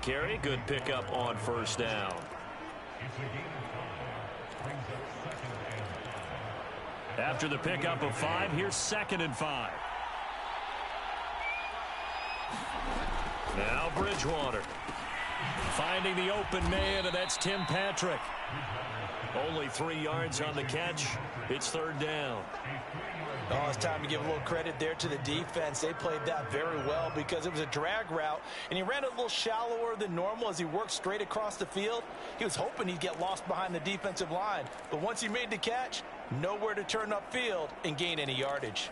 Carry, good pickup on first down. After the pickup of 5, here's 2nd and 5. Now Bridgewater. Finding the open man, and that's Tim Patrick. Only 3 yards on the catch. It's 3rd down. Oh, it's time to give a little credit there to the defense. They played that very well because it was a drag route, and he ran a little shallower than normal as he worked straight across the field. He was hoping he'd get lost behind the defensive line, but once he made the catch, nowhere to turn upfield and gain any yardage.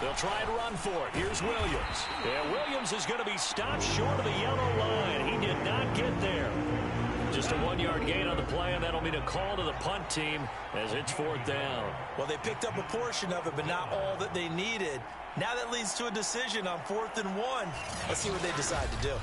They'll try and run for it. Here's Williams. Yeah, Williams is going to be stopped short of the yellow line. He did not get there. Just a 1-yard gain on the play, and that'll mean a call to the punt team as it's 4th down. Well, they picked up a portion of it, but not all that they needed. Now that leads to a decision on 4th and 1. Let's see what they decide to do.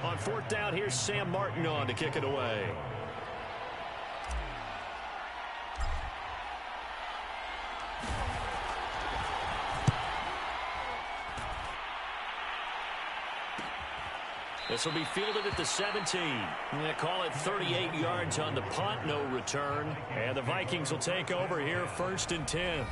On 4th down, here's Sam Martin on to kick it away. This will be fielded at the 17. They call it 38 yards on the punt, no return. And the Vikings will take over here, 1st and 10.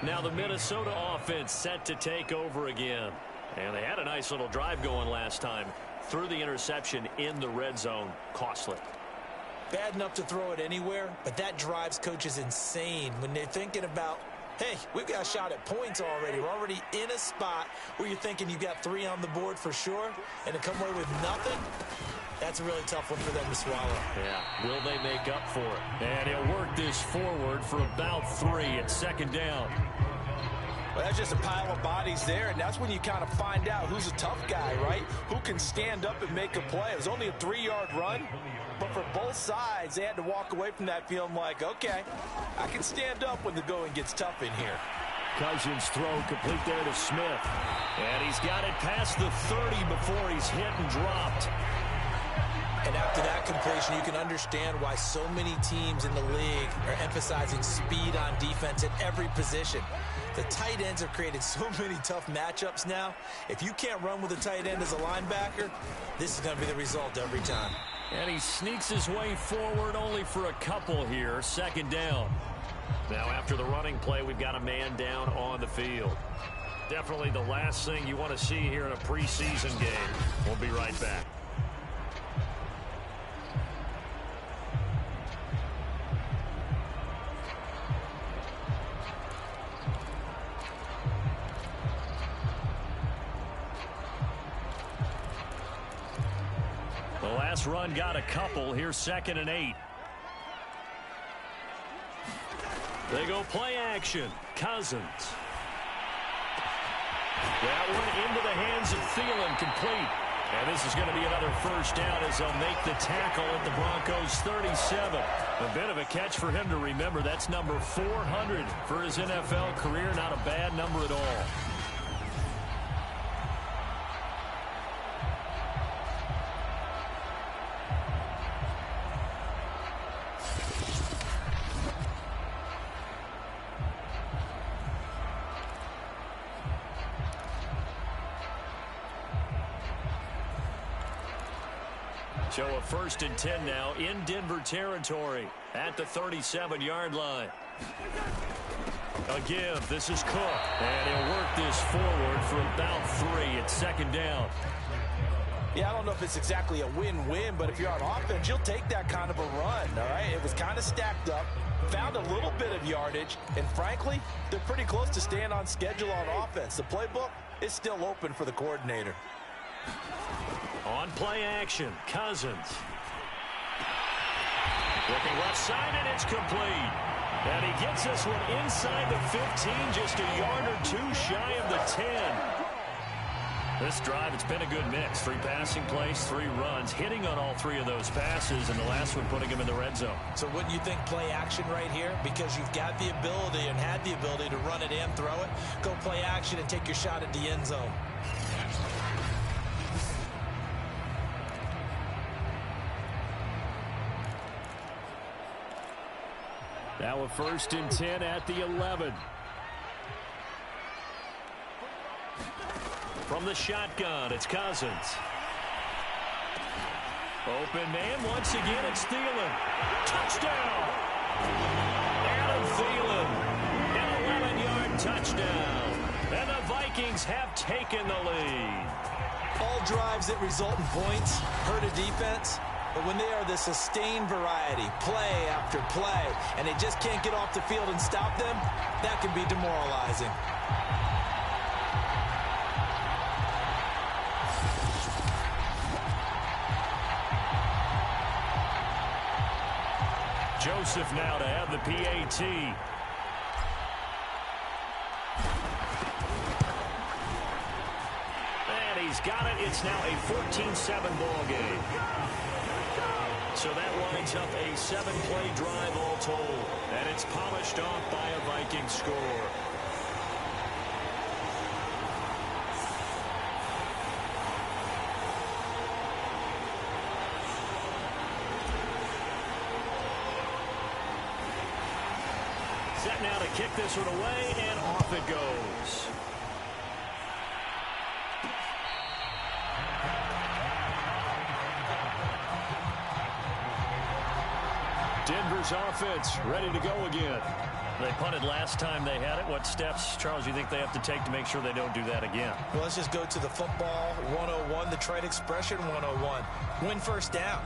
Now the Minnesota offense set to take over again. And they had a nice little drive going last time. Threw the interception in the red zone. Costly. Bad enough to throw it anywhere, but that drives coaches insane when they're thinking about, hey, we've got a shot at points already. We're already in a spot where you're thinking you've got 3 on the board for sure, and to come away with nothing, that's a really tough one for them to swallow. Yeah, will they make up for it? And he'll work this forward for about 3 at 2nd down. Well, that's just a pile of bodies there, and that's when you kind of find out who's a tough guy, right? Who can stand up and make a play. It was only a 3-yard run, but for both sides, they had to walk away from that feeling like, okay, I can stand up when the going gets tough in here. Cousins throw complete there to Smith. And he's got it past the 30 before he's hit and dropped. And after that completion, you can understand why so many teams in the league are emphasizing speed on defense at every position. The tight ends have created so many tough matchups now. If you can't run with a tight end as a linebacker, this is going to be the result every time. And he sneaks his way forward only for a couple here. 2nd down. Now after the running play, we've got a man down on the field. Definitely the last thing you want to see here in a preseason game. We'll be right back. The last run got a couple. Here's 2nd and 8. They go play action. Cousins. That one into the hands of Thielen, complete. And this is going to be another 1st down as they'll make the tackle at the Broncos 37. A bit of a catch for him to remember. That's number 400 for his NFL career. Not a bad number at all. So a 1st and 10 now in Denver territory at the 37-yard line. A give. This is Cook. And he'll work this forward for about 3 at 2nd down. Yeah, I don't know if it's exactly a win-win, but if you're on offense, you'll take that kind of a run, all right? It was kind of stacked up, found a little bit of yardage, and frankly, they're pretty close to staying on schedule on offense. The playbook is still open for the coordinator. On play action, Cousins. Looking left side, and it's complete. And he gets this one inside the 15, just a yard or 2 shy of the 10. This drive, it's been a good mix. 3 passing plays, 3 runs, hitting on all 3 of those passes, and the last one putting him in the red zone. So wouldn't you think play action right here? Because you've got the ability and had the ability to run it and throw it. Go play action and take your shot at the end zone. Now a 1st and 10 at the 11. From the shotgun, it's Cousins. Open man, once again, it's Thielen. Touchdown! Adam Thielen, an 11-yard touchdown. And the Vikings have taken the lead. All drives that result in points hurt a defense, but when they are the sustained variety, play after play, and they just can't get off the field and stop them, that can be demoralizing. Joseph now to have the PAT. And he's got it. It's now a 14-7 ball game. So that winds up a 7-play drive all told. And it's polished off by a Viking score. Set now to kick this one away, and off it goes. Denver's offense ready to go again. They punted last time they had it. What steps, Charles, you think they have to take to make sure they don't do that again? Well, let's just go to the football 101, the trade expression 101. Win first down.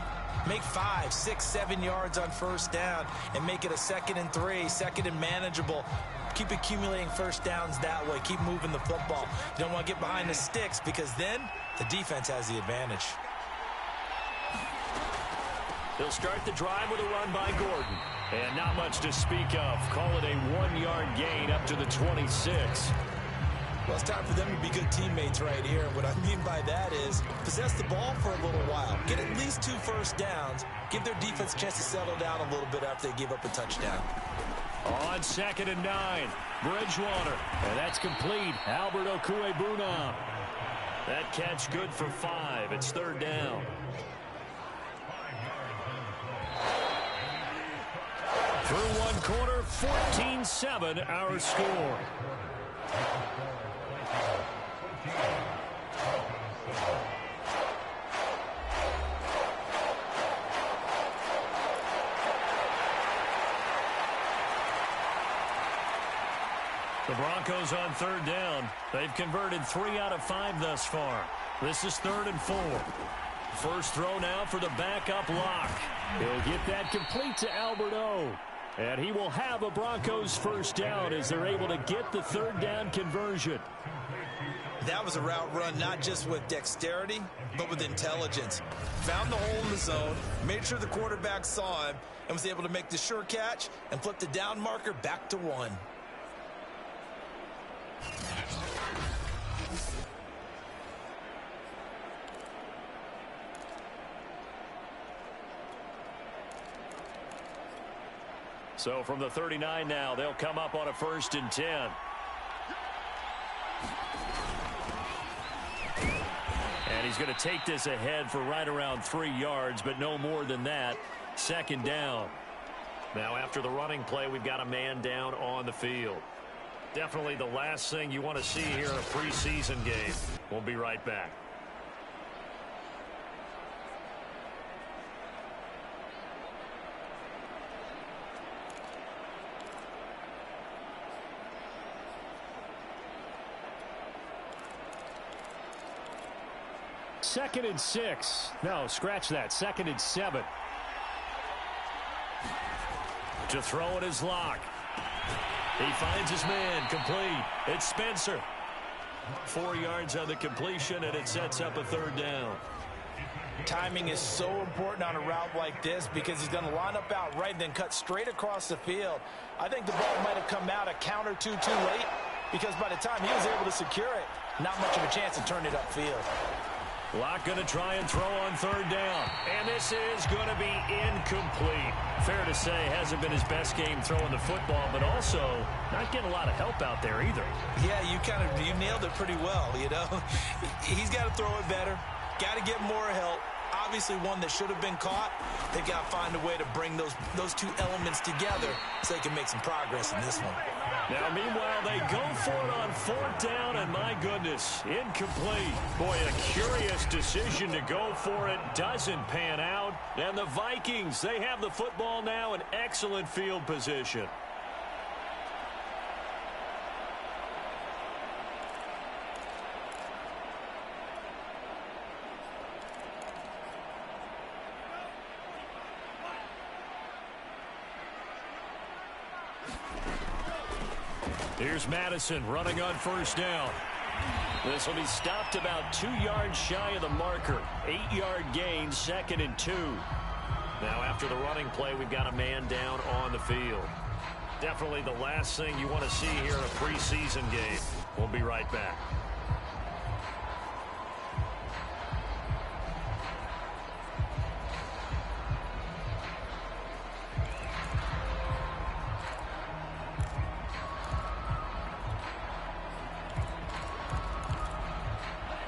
Make 5, 6, 7 yards on first down and make it a 2nd and 3, 2nd and manageable. Keep accumulating first downs that way. Keep moving the football. You don't want to get behind the sticks because then the defense has the advantage. They'll start the drive with a run by Gordon. And not much to speak of. Call it a 1-yard gain up to the 26. Well, it's time for them to be good teammates right here. What I mean by that is possess the ball for a little while. Get at least 2 first downs. Give their defense a chance to settle down a little bit after they give up a touchdown. On 2nd and 9, Bridgewater. And that's complete. Albert Okwuegbunam. That catch good for 5. It's 3rd down. Through one quarter, 14-7 our score. The Broncos on 3rd down. They've converted 3 out of 5 thus far. This is 3rd and 4. First throw now for the backup lock. He'll get that complete to Albert O. And he will have a Broncos first down as they're able to get the 3rd down conversion. That was a route run not just with dexterity, but with intelligence. Found the hole in the zone, made sure the quarterback saw him, and was able to make the sure catch and flip the down marker back to 1. So from the 39 now, they'll come up on a 1st and 10. And he's going to take this ahead for right around 3 yards, but no more than that. 2nd down. Now after the running play, we've got a man down on the field. Definitely the last thing you want to see here in a preseason game. We'll be right back. Second and 6. No, scratch that. 2nd and 7. To throw it is Locke. He finds his man. Complete. It's Spencer. 4 yards on the completion, and it sets up a 3rd down. Timing is so important on a route like this because he's going to line up out right and then cut straight across the field. I think the ball might have come out a count or two too late because by the time he was able to secure it, not much of a chance to turn it upfield. Locke going to try and throw on third down. And this is going to be incomplete. Fair to say, hasn't been his best game throwing the football, but also not getting a lot of help out there either. Yeah, you nailed it pretty well, you know. He's got to throw it better. Got to get more help. Obviously one that should have been caught. They've got to find a way to bring those two elements together so they can make some progress in this one. Now, meanwhile, they go for it on fourth down, and my goodness, incomplete. Boy, a curious decision to go for it. Doesn't pan out. And the Vikings, they have the football now in excellent field position. Here's Madison running on first down. This will be stopped about 2 yards shy of the marker. 8-yard gain, 2nd and 2. Now after the running play, we've got a man down on the field. Definitely the last thing you want to see here in a preseason game. We'll be right back.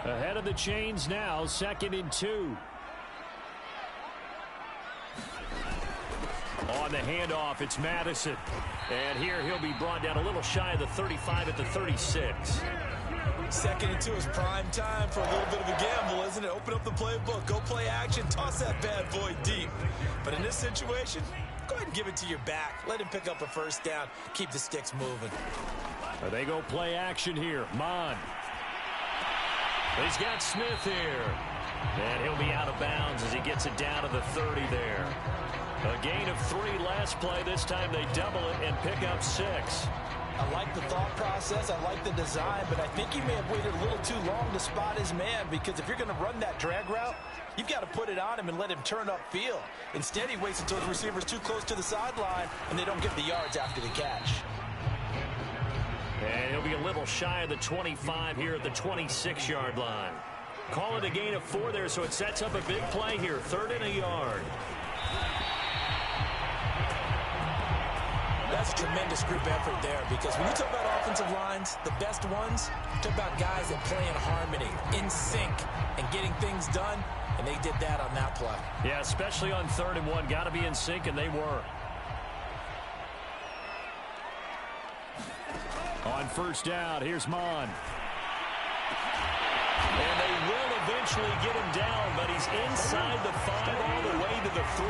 Ahead of the chains now, 2nd and 2. On the handoff, it's Madison. And here he'll be brought down a little shy of the 35 at the 36. 2nd and 2 is prime time for a little bit of a gamble, isn't it? Open up the playbook, go play action, toss that bad boy deep. But in this situation, go ahead and give it to your back. Let him pick up a first down. Keep the sticks moving. They go play action here. Mon. He's got Smith here. And he'll be out of bounds as he gets it down to the 30 there. A gain of 3 last play. This time they double it and pick up 6. I like the thought process. I like the design, but I think he may have waited a little too long to spot his man, because if you're going to run that drag route, you've got to put it on him and let him turn upfield. Instead, he waits until the receiver's too close to the sideline, and they don't get the yards after the catch. And he'll be a little shy of the 25 here at the 26-yard line. Call it a gain of 4 there, so it sets up a big play here. 3rd and a yard. That's a tremendous group effort there, because when you talk about offensive lines, the best ones, talk about guys that play in harmony, in sync, and getting things done, and they did that on that play. Yeah, especially on 3rd and 1. Got to be in sync, and they were. On first down, here's Mon. And they will eventually get him down, but he's inside the 5 all the way to the 3.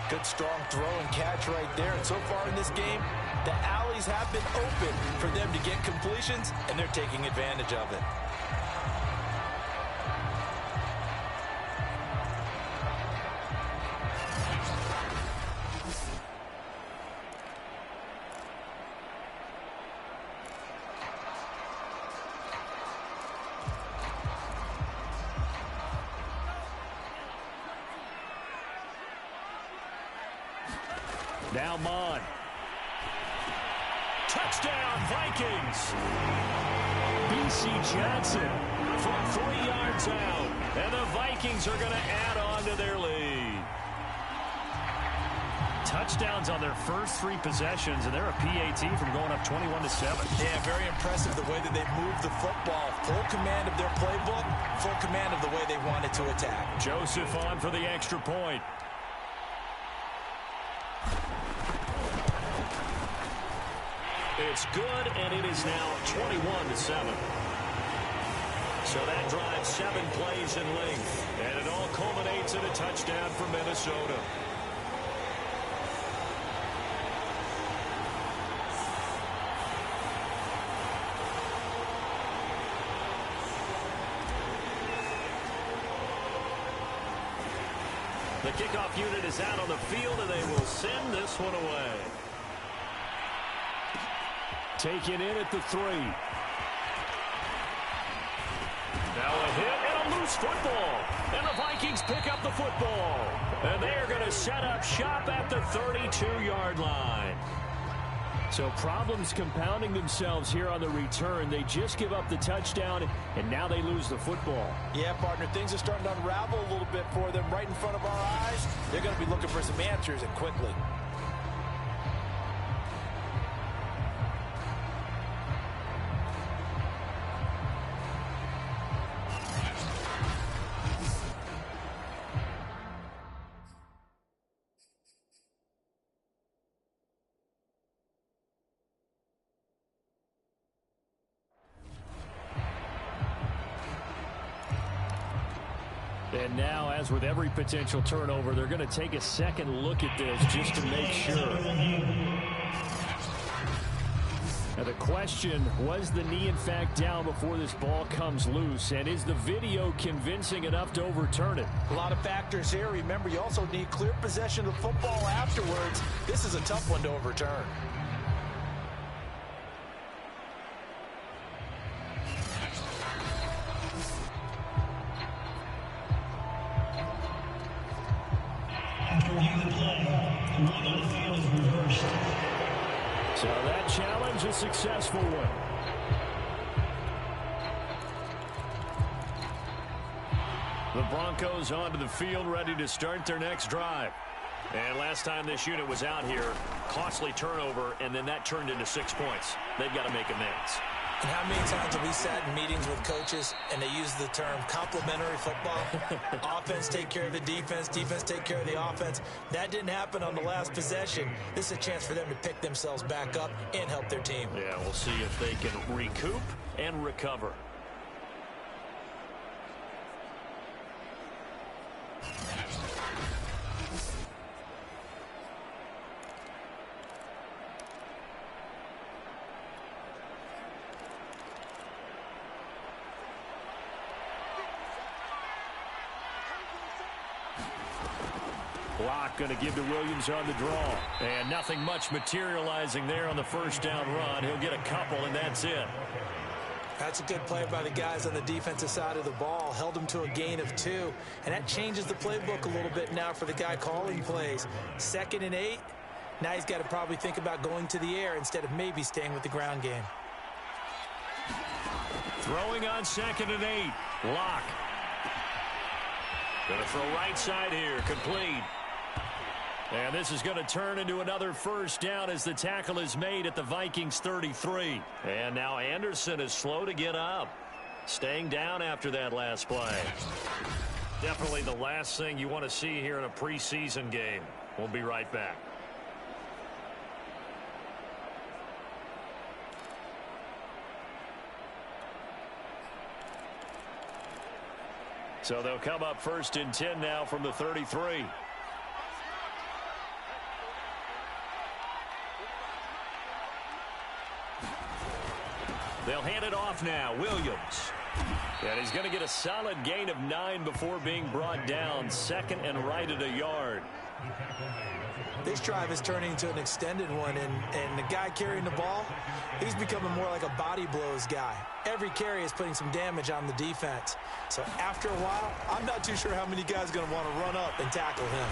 Good strong throw and catch right there. And so far in this game, the alleys have been open for them to get completions, and they're taking advantage of it. Now Mon. Touchdown, Vikings. B.C. Johnson from 3 yards out. And the Vikings are going to add on to their lead. Touchdowns on their first 3 possessions, and they're a PAT from going up 21-7. Yeah, very impressive the way that they moved the football. Full command of their playbook, full command of the way they wanted to attack. Joseph on for the extra point. It's good, and it is now 21-7. So that drives 7 plays in length, and it all culminates in a touchdown for Minnesota. The kickoff unit is out on the field, and they will send this one away. Taken in at the 3. Now a hit and a loose football. And the Vikings pick up the football. And they're going to set up shop at the 32-yard line. So problems compounding themselves here on the return. They just give up the touchdown, and now they lose the football. Yeah, partner, things are starting to unravel a little bit for them right in front of our eyes. They're going to be looking for some answers, and quickly. And now, as with every potential turnover, they're going to take a second look at this just to make sure. Now the question, was the knee in fact down before this ball comes loose? And is the video convincing enough to overturn it? A lot of factors here. Remember, you also need clear possession of football afterwards. This is a tough one to overturn. So that challenge, a successful one. The Broncos onto the field, ready to start their next drive. And last time this unit was out here, costly turnover, and then that turned into 6 points. They've got to make amends. And how many times have we sat in meetings with coaches and they use the term complementary football? Offense take care of the defense, defense take care of the offense. That didn't happen on the last possession. This is a chance for them to pick themselves back up and help their team. Yeah, we'll see if they can recoup and recover. Block going to give to Williams on the draw. And nothing much materializing there on the first down run. He'll get a couple, and that's it. That's a good play by the guys on the defensive side of the ball. Held them to a gain of 2. And that changes the playbook a little bit now for the guy calling plays. 2nd and 8. Now he's got to probably think about going to the air instead of maybe staying with the ground game. Throwing on 2nd and 8. Lock. Going to throw right side here. Complete. And this is going to turn into another first down as the tackle is made at the Vikings 33. And now Anderson is slow to get up. Staying down after that last play. Definitely the last thing you want to see here in a preseason game. We'll be right back. So they'll come up 1st and 10 now from the 33. They'll hand it off now. Williams. And he's going to get a solid gain of 9 before being brought down. 2nd and right at a yard. This drive is turning into an extended one, and the guy carrying the ball, he's becoming more like a body blows guy. Every carry is putting some damage on the defense. So after a while, I'm not too sure how many guys are going to want to run up and tackle him.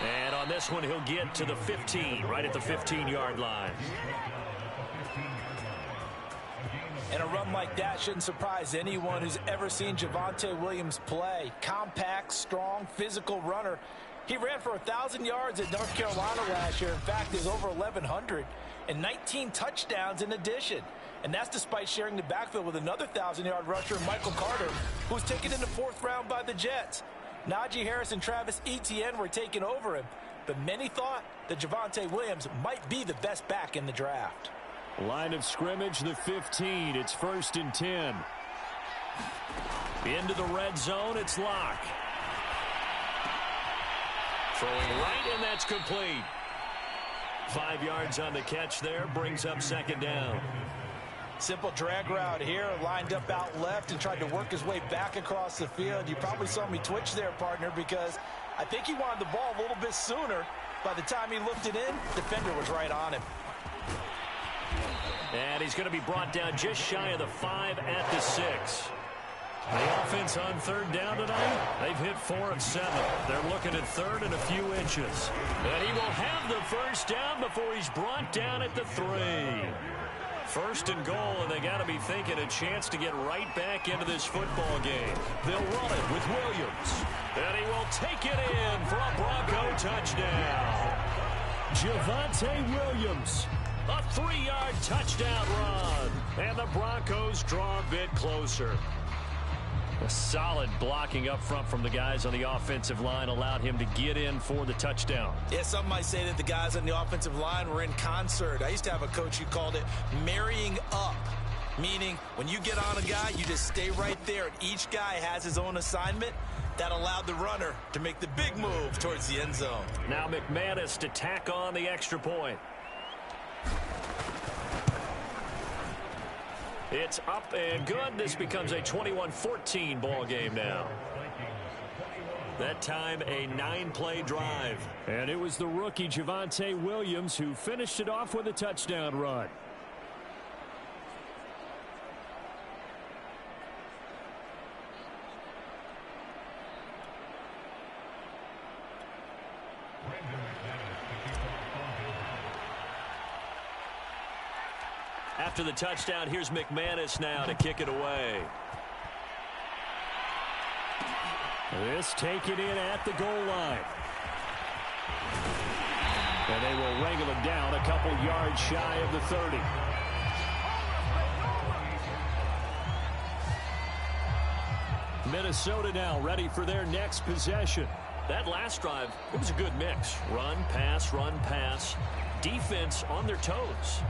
And on this one, he'll get to the 15, right at the 15-yard line. And a run like that shouldn't surprise anyone who's ever seen Javonte Williams play. Compact, strong, physical runner. He ran for 1,000 yards at North Carolina last year. In fact, there's over 1,100 and 19 touchdowns in addition. And that's despite sharing the backfield with another 1,000-yard rusher, Michael Carter, who was taken in the 4th round by the Jets. Najee Harris and Travis Etienne were taking over him. But many thought that Javonte Williams might be the best back in the draft. Line of scrimmage, the 15. It's 1st and 10. Into the red zone, it's Lock. Throwing right, and that's complete. 5 yards on the catch there, brings up 2nd down. Simple drag route here, lined up out left and tried to work his way back across the field. You probably saw me twitch there, partner, because I think he wanted the ball a little bit sooner. By the time he looked it in, defender was right on him. And he's going to be brought down just shy of the 5 at the 6. The offense on third down tonight, they've hit 4 of 7. They're looking at third and a few inches. And he will have the first down before he's brought down at the 3. First and goal, and they got to be thinking a chance to get right back into this football game. They'll run it with Williams. And he will take it in for a Bronco touchdown. Javonte Williams. A 3-yard touchdown run. And the Broncos draw a bit closer. A solid blocking up front from the guys on the offensive line allowed him to get in for the touchdown. Yeah, some might say that the guys on the offensive line were in concert. I used to have a coach who called it marrying up, meaning when you get on a guy, you just stay right there, and each guy has his own assignment. That allowed the runner to make the big move towards the end zone. Now McManus to tack on the extra point. It's up and good. This becomes a 21-14 ball game now. That time a 9-play drive. And it was the rookie Javonte Williams who finished it off with a touchdown run. After the touchdown, here's McManus now to kick it away. This taken in at the goal line. And they will wrangle him down a couple yards shy of the 30. Minnesota now ready for their next possession. That last drive, it was a good mix. Run, pass, defense on their toes.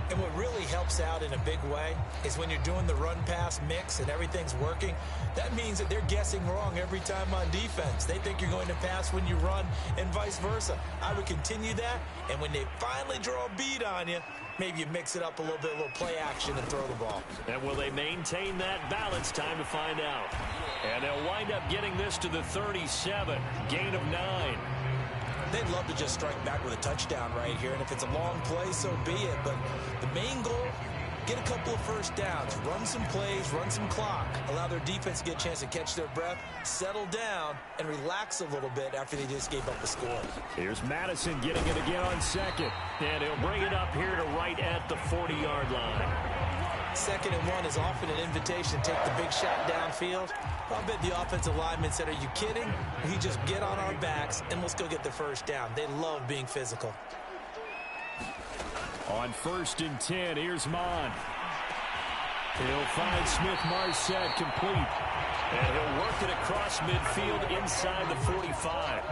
And what really helps out in a big way is when you're doing the run-pass mix and everything's working, that means that they're guessing wrong every time on defense. They think you're going to pass when you run and vice versa. I would continue that, and when they finally draw a bead on you, maybe you mix it up a little bit, a little play action and throw the ball. And will they maintain that balance? Time to find out. And they'll wind up getting this to the 37, gain of 9. They'd love to just strike back with a touchdown right here, and if it's a long play, so be it. But the main goal, get a couple of first downs, run some plays, run some clock, allow their defense to get a chance to catch their breath, settle down, and relax a little bit after they just gave up a score. Here's Madison getting it again on second, and he'll bring it up here to right at the 40-yard line. 2nd and 1 is often an invitation to take the big shot downfield. I bet the offensive lineman said, are you kidding? We just get on our backs and let's go get the first down. They love being physical. On 1st and 10, here's Mon. He'll find Smith-Marset complete. And he'll work it across midfield inside the 45.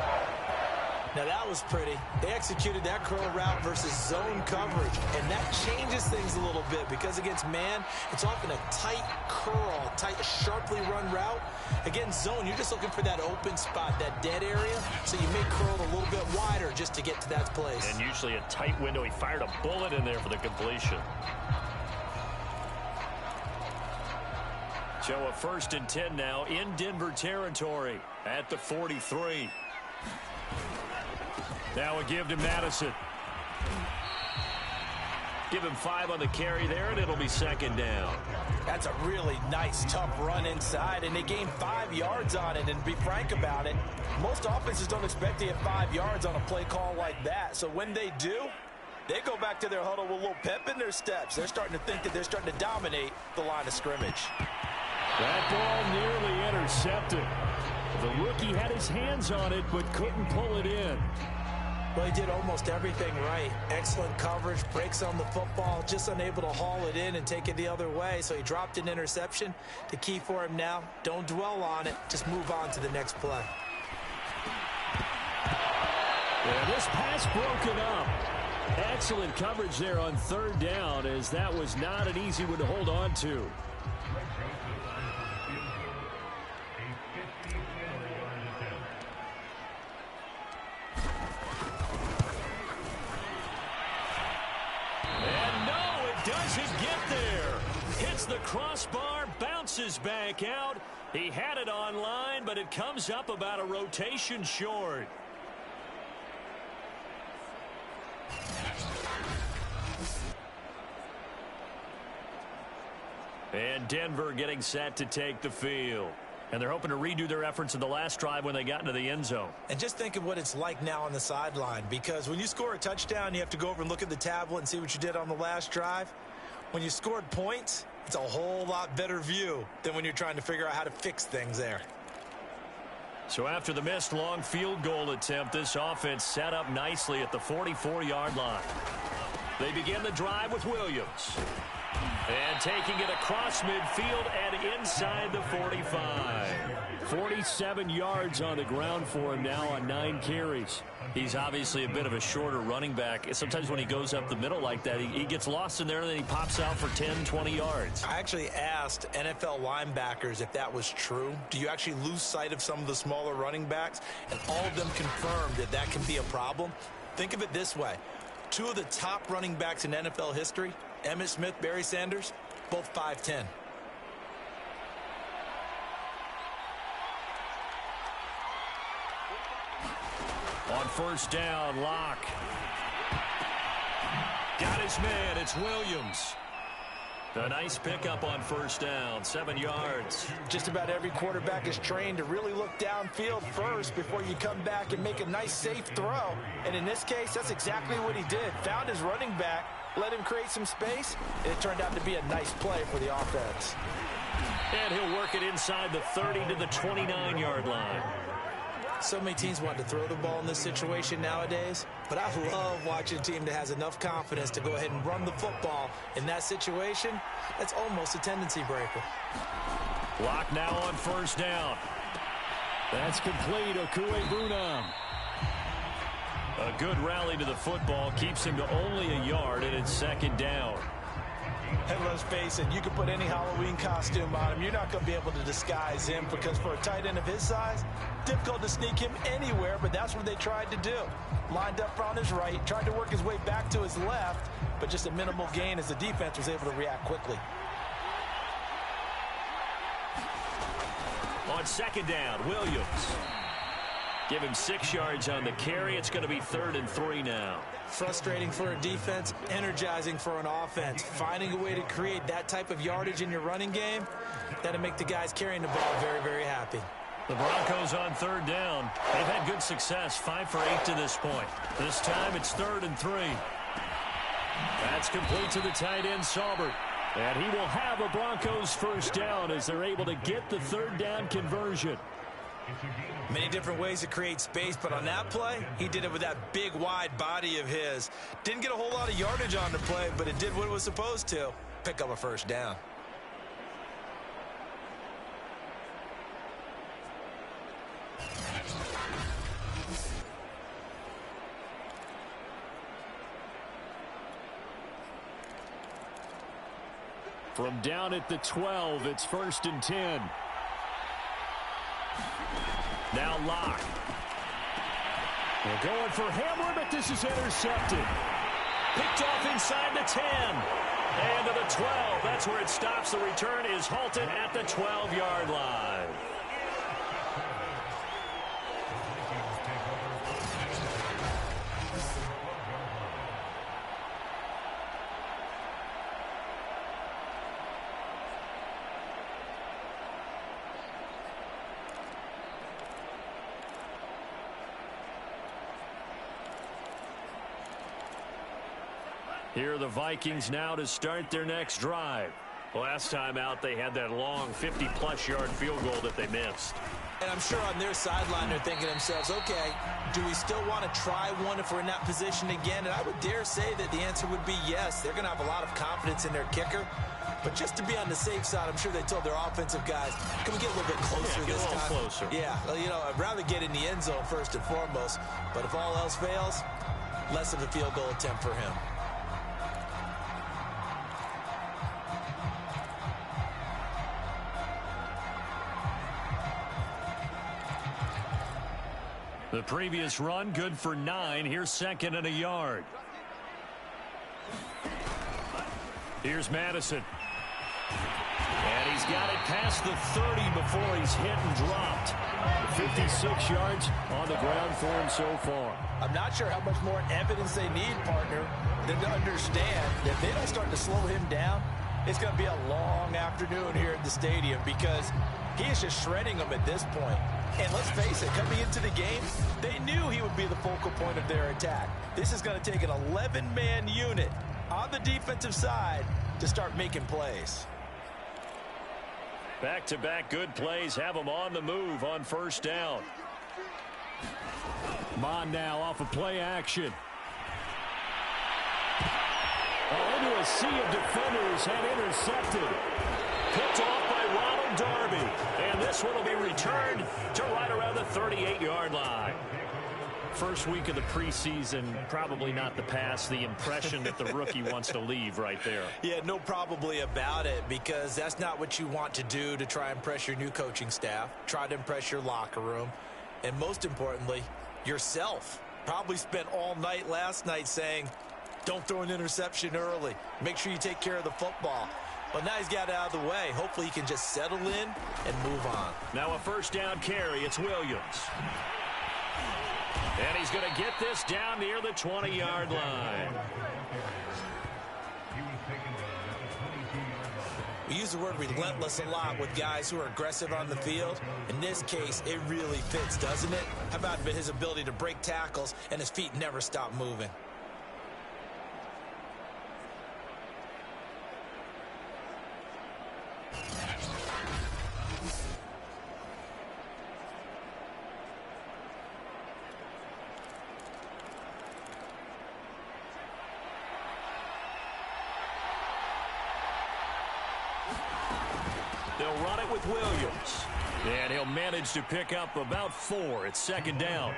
Now that was pretty. They executed that curl route versus zone coverage, and that changes things a little bit because against man, it's often a tight curl, tight, sharply run route. Against zone, you're just looking for that open spot, that dead area, so you may curl it a little bit wider just to get to that place. And usually a tight window. He fired a bullet in there for the completion. So a 1st and 10 now in Denver territory at the 43. Now a give to Madison. Give him 5 on the carry there, and it'll be 2nd down. That's a really nice, tough run inside, and they gained 5 yards on it. And to be frank about it, most offenses don't expect to get 5 yards on a play call like that. So when they do, they go back to their huddle with a little pep in their steps. They're starting to think that they're starting to dominate the line of scrimmage. That ball nearly intercepted. The rookie had his hands on it, but couldn't pull it in. Well, he did almost everything right. Excellent coverage, breaks on the football, just unable to haul it in and take it the other way. So he dropped an interception. The key for him now, don't dwell on it. Just move on to the next play. And this pass broken up. Excellent coverage there on 3rd down, as that was not an easy one to hold on to. Doesn't get there. Hits the crossbar, bounces back out. He had it online, but it comes up about a rotation short. And Denver getting set to take the field. And they're hoping to redo their efforts in the last drive when they got into the end zone. And just think of what it's like now on the sideline, because when you score a touchdown, you have to go over and look at the tablet and see what you did on the last drive. When you scored points, it's a whole lot better view than when you're trying to figure out how to fix things there. So after the missed long field goal attempt, this offense set up nicely at the 44-yard line. They begin the drive with Williams. And taking it across midfield and inside the 45. 47 yards on the ground for him now on 9 carries. He's obviously a bit of a shorter running back. Sometimes when he goes up the middle like that, he gets lost in there and then he pops out for 10, 20 yards. I actually asked NFL linebackers if that was true. Do you actually lose sight of some of the smaller running backs? And all of them confirmed that that can be a problem. Think of it this way. 2 of the top running backs in NFL history, Emmitt Smith, Barry Sanders, both 5'10". On first down, Locke. Got his man. It's Williams. A nice pickup on first down, 7 yards. Just about every quarterback is trained to really look downfield first before you come back and make a nice, safe throw. And in this case, that's exactly what he did. Found his running back, let him create some space, and it turned out to be a nice play for the offense. And he'll work it inside the 30 to the 29-yard line. So many teams want to throw the ball in this situation nowadays, but I love watching a team that has enough confidence to go ahead and run the football. In that situation, that's almost a tendency breaker. Lock now on first down. That's complete. Okuegbunam. A good rally to the football keeps him to only a yard, and it's second down. And let's face it, you can put any Halloween costume on him. You're not going to be able to disguise him because for a tight end of his size, difficult to sneak him anywhere, but that's what they tried to do. Lined up on his right, tried to work his way back to his left, but just a minimal gain as the defense was able to react quickly. On second down, Williams. Give him 6 yards on the carry. It's going to be 3rd and 3 now. Frustrating for a defense, energizing for an offense. Finding a way to create that type of yardage in your running game, that'll make the guys carrying the ball very, very happy. The Broncos on 3rd down. They've had good success, 5 for 8 to this point. This time it's 3rd and 3. That's complete to the tight end, Saubert. And he will have a Broncos first down as they're able to get the 3rd down conversion. Many different ways to create space, but on that play, he did it with that big, wide body of his. Didn't get a whole lot of yardage on the play, but it did what it was supposed to. Pick up a first down. From down at the 12, it's 1st and 10. Now Locke. They're going for Hamler, but this is intercepted. Picked off inside the 10. And to the 12. That's where it stops. The return is halted at the 12-yard line. Here are the Vikings now to start their next drive. Last time out, they had that long 50-plus yard field goal that they missed. And I'm sure on their sideline they're thinking to themselves, okay, do we still want to try one if we're in that position again? And I would dare say that the answer would be yes. They're going to have a lot of confidence in their kicker. But just to be on the safe side, I'm sure they told their offensive guys, can we get a little bit closer this time? Closer. Yeah, well, you know, I'd rather get in the end zone first and foremost. But if all else fails, less of a field goal attempt for him. The previous run, good for 9. Here's 2nd and a yard. Here's Madison. And he's got it past the 30 before he's hit and dropped. 56 yards on the ground for him so far. I'm not sure how much more evidence they need, partner, than to understand that if they don't start to slow him down, It's going to be a long afternoon here at the stadium because he is just shredding them at this point. And let's face it, coming into the game, they knew he would be the focal point of their attack. This is going to take an 11-man unit on the defensive side to start making plays. Back-to-back good plays have them on the move on first down. Mon now off of play action. Into a sea of defenders and intercepted. Picked off by Ronald Darby. And this one will be returned to right around the 38-yard line. First week of the preseason, probably not the pass, the impression that the rookie wants to leave right there. Yeah, no probably about it, because that's not what you want to do to try and impress your new coaching staff, try to impress your locker room, and most importantly, yourself. Probably spent all night last night saying, don't throw an interception early. Make sure you take care of the football. But now he's got it out of the way. Hopefully he can just settle in and move on. Now a first down carry. It's Williams. And he's going to get this down near the 20-yard line. We use the word relentless a lot with guys who are aggressive on the field. In this case, it really fits, doesn't it? How about his ability to break tackles and his feet never stop moving? They'll run it with Williams. And he'll manage to pick up about 4. It's second down.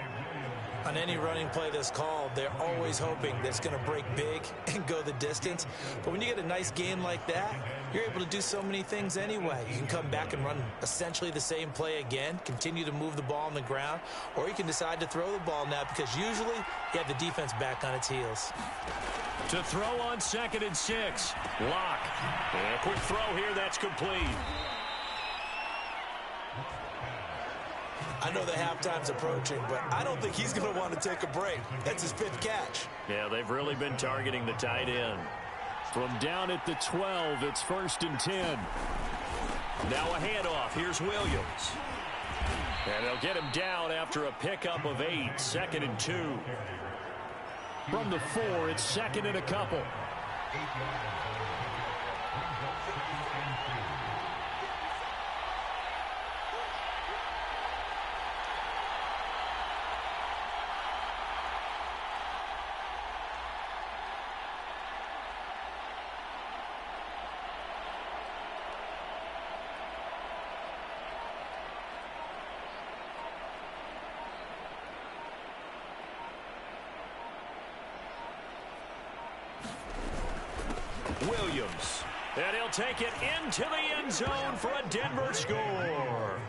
On any running play that's called, they're always hoping that it's going to break big and go the distance. But when you get a nice game like that, you're able to do so many things anyway. You can come back and run essentially the same play again, continue to move the ball on the ground, or you can decide to throw the ball now because usually you have the defense back on its heels. To throw on 2nd and 6. Lock. And a quick throw here that's complete. I know the halftime's approaching, but I don't think he's going to want to take a break. That's his 5th catch. Yeah, they've really been targeting the tight end. From down at the 12, it's 1st and 10. Now a handoff. Here's Williams. And they'll get him down after a pickup of 8. 2nd and 2. From the 4, it's 2nd and a couple. Williams. And he'll take it into the end zone for a Denver score.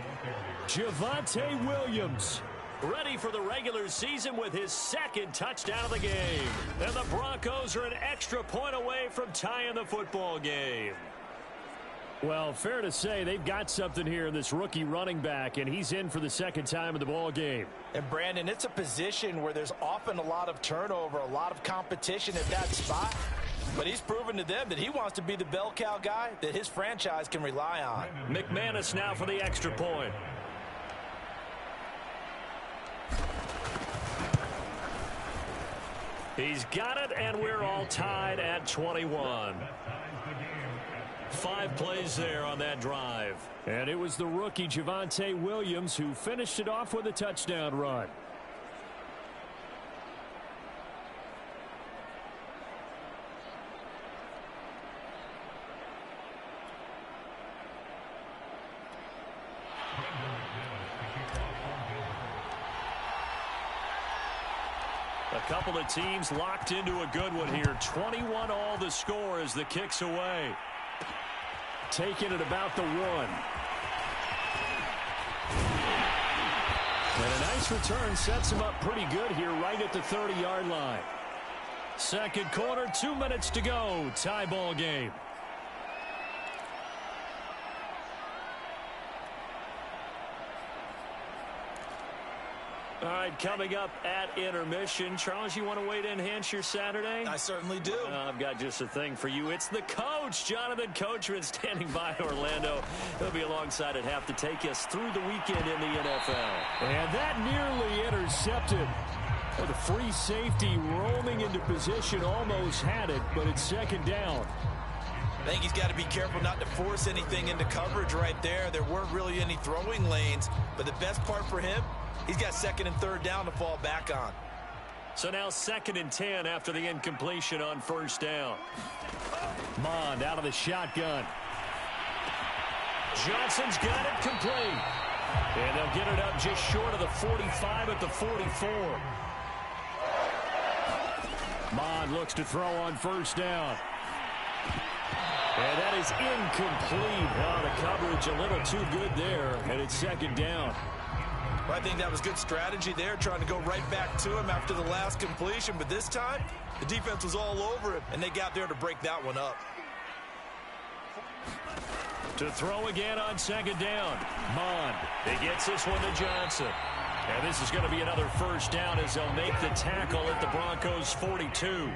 Javonte Williams ready for the regular season with his 2nd touchdown of the game. And the Broncos are an extra point away from tying the football game. Well, fair to say they've got something here in this rookie running back, and he's in for the 2nd time in the ball game. And, Brandon, it's a position where there's often a lot of turnover, a lot of competition at that spot. But he's proven to them that he wants to be the bell cow guy that his franchise can rely on. McManus now for the extra point. He's got it, and we're all tied at 21. 5 plays there on that drive. And it was the rookie Javonte Williams who finished it off with a touchdown run. A couple of teams locked into a good one here. 21 all the score as the kick's away. Taking it about the 1. And a nice return sets him up pretty good here right at the 30-yard line. Second quarter, 2 minutes to go. Tie ball game. All right, coming up at intermission. Charles, you want to wait to enhance your Saturday? I certainly do. I've got just a thing for you. It's the coach, Jonathan Coachman, standing by Orlando. He'll be alongside at half to take us through the weekend in the NFL. And that nearly intercepted. With a free safety roaming into position, almost had it, but it's second down. I think he's got to be careful not to force anything into coverage right there. There weren't really any throwing lanes, but the best part for him, he's got second and third down to fall back on. So now 2nd and 10 after the incompletion on first down. Mond out of the shotgun. Johnson's got it complete. And they'll get it up just short of the 45 at the 44. Mond looks to throw on first down. And that is incomplete. Oh, the coverage a little too good there, and it's second down. Well, I think that was good strategy there, trying to go right back to him after the last completion. But this time, the defense was all over him, and they got there to break that one up. To throw again on second down. Mond. He gets this one to Johnson. And this is going to be another first down as they'll make the tackle at the Broncos' 42.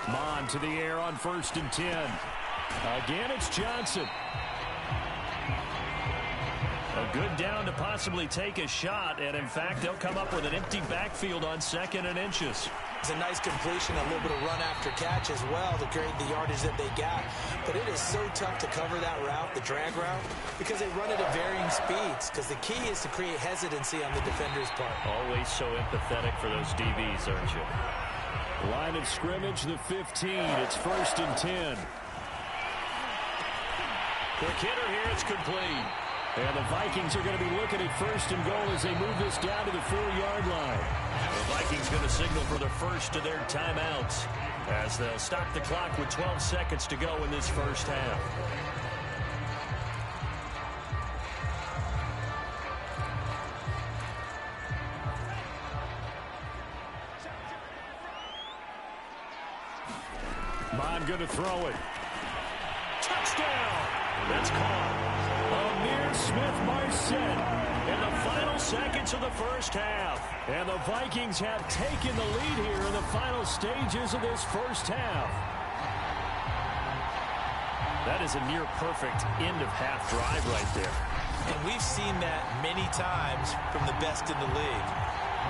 Mond to the air on 1st and 10. Again, it's Johnson. A good down to possibly take a shot, and in fact, they'll come up with an empty backfield on 2nd and inches. It's a nice completion, a little bit of run after catch as well to create the yardage that they got. But it is so tough to cover that route, the drag route, because they run it at varying speeds, because the key is to create hesitancy on the defender's part. Always so empathetic for those DBs, aren't you? Line of scrimmage, the 15. It's 1st and 10. Quick hitter here, it's complete. And the Vikings are going to be looking at 1st and goal as they move this down to the 4-yard line. The Vikings going to signal for the first of their timeouts as they'll stop the clock with 12 seconds to go in this first half. Mond going to throw it. Touchdown! That's caught. Amir Smith-Marset In the final seconds of the first half. And the Vikings have taken the lead here in the final stages of this first half. That is a near-perfect end-of-half drive right there. And we've seen that many times from the best in the league.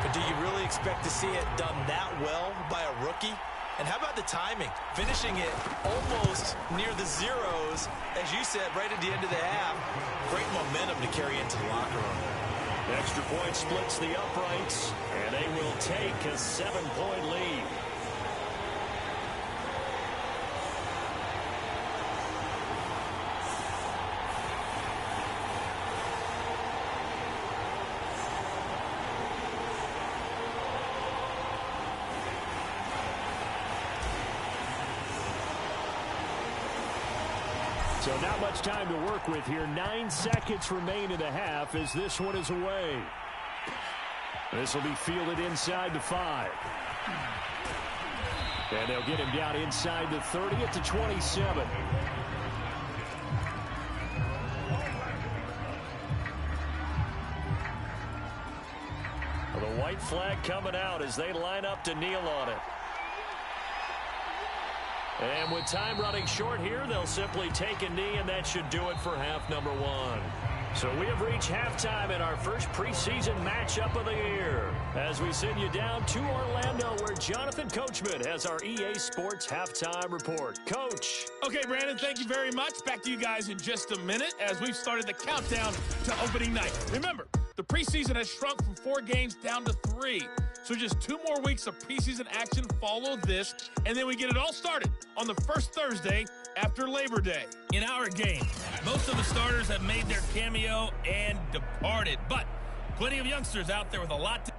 But do you really expect to see it done that well by a rookie? And how about the timing? Finishing it almost near the zeros, as you said, right at the end of the half. Great momentum to carry into the locker room. The extra point splits the uprights, and they will take a 7-point lead. So not much time to work with here. 9 seconds remain in the half as this one is away. This will be fielded inside the 5. And they'll get him down inside the 30 at the 27. Well, the white flag coming out as they line up to kneel on it. And with time running short here, they'll simply take a knee, and that should do it for half number 1. So we have reached halftime in our first preseason matchup of the year as we send you down to Orlando where Jonathan Coachman has our EA Sports halftime report. Coach. Okay, Brandon, thank you very much. Back to you guys in just a minute as we've started the countdown to opening night. Remember, the preseason has shrunk from 4 games down to 3. So just 2 more weeks of preseason action follow this, and then we get it all started on the first Thursday after Labor Day. In our game, most of the starters have made their cameo and departed, but plenty of youngsters out there with a lot to